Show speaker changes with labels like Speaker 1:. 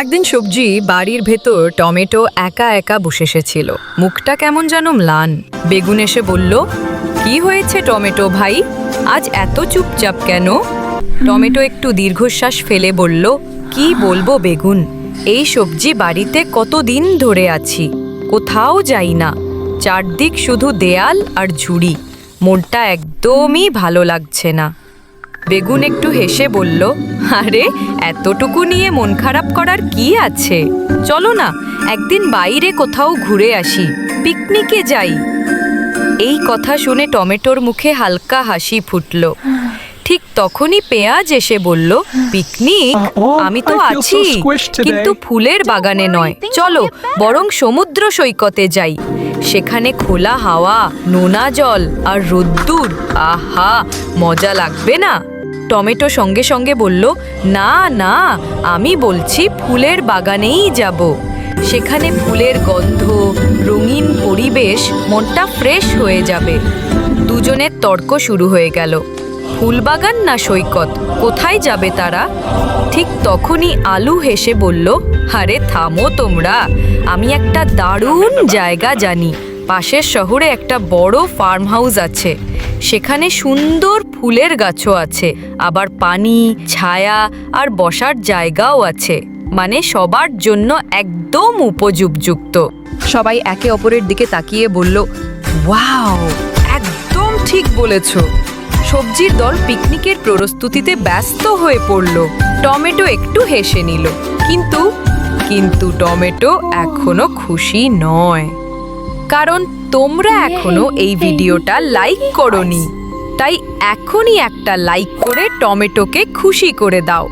Speaker 1: একদিন সবজি বাড়ির ভেতর টমেটো একা একা বসেছিল। মুখটা কেমন যেন ম্লান। বেগুন এসে বলল, কি হয়েছে টমেটো ভাই, আজ এত চুপচাপ কেন? টমেটো একটু দীর্ঘশ্বাস ফেলে বলল, কি বলবো বেগুন, এই সবজি বাড়িতে কতদিন ধরে আছি, কোথাও যাই না, চারদিক শুধু দেয়াল আর ঝুড়ি, মনটা একদমই ভালো লাগছে না। বেগুন একটু হেসে বলল, আরে এতটুকু নিয়ে মন খারাপ করার কি আছে, চলো না একদিন বাইরে কোথাও ঘুরে আসি, পিকনিকে যাই। এই কথা শুনে টমেটোর মুখে হালকা হাসি ফুটল। ঠিক তখনই পেঁয়াজ এসে বলল, পিকনিক? আমি তো আছি, কিন্তু ফুলের বাগানে নয়, চলো বরং সমুদ্র সৈকতে যাই। সেখানে খোলা হাওয়া, নোনা জল আর রোদ্দুর, আহা মজা লাগবে না? টমেটো সঙ্গে সঙ্গে বলল, না না, আমি বলছি ফুলের বাগানেই যাব। সেখানে ফুলের গন্ধ, রঙিন পরিবেশ, মনটা ফ্রেশ হয়ে যাবে। দুজনের তর্ক শুরু হয়ে গেল, ফুলবাগান না সৈকত, কোথায় যাবে তারা? ঠিক তখনই আলু হেসে বলল, আরে থামো তোমরা, আমি একটা দারুণ জায়গা জানি। পাশের শহরে একটা বড় ফার্ম হাউস আছে, সেখানে সুন্দর ফুলের গাছও আছে, আবার পানি, ছায়া আর বসার জায়গাও আছে, মানে সবার জন্য একদম উপযুক্ত। সবাই একে অপরের দিকে তাকিয়ে বলল, ওয়াও, একদম ঠিক বলেছ। সবজির দল পিকনিকের প্রস্তুতিতে ব্যস্ত হয়ে পড়ল। টমেটো একটু হেসে নিল, কিন্তু টমেটো এখনো খুশি নয়, কারণ তোমরা এখনো এই ভিডিওটা লাইক করোনি। তাই এখনই একটা লাইক করে টমেটোকে খুশি করে দাও।